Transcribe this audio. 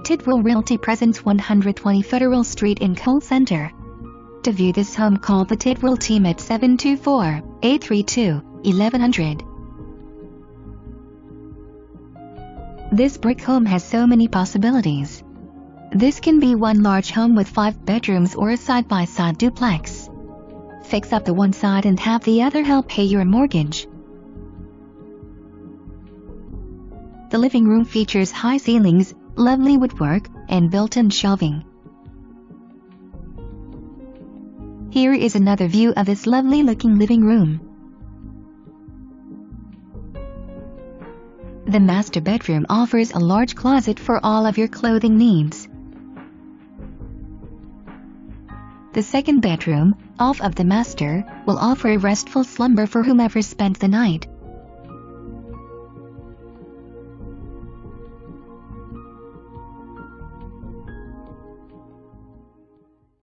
Tidwell Realty presents 120 Federal Street in Cole Center. To view this home, call the Tidwell team at 724-832-1100. This brick home has so many possibilities. This can be one large home with 5 bedrooms or a side-by-side duplex. Fix up the one side and have the other help pay your mortgage. The living room features high ceilings, lovely woodwork, and built-in shelving. Here is another view of this lovely-looking living room. The master bedroom offers a large closet for all of your clothing needs. The second bedroom, off of the master, will offer a restful slumber for whomever spent the night.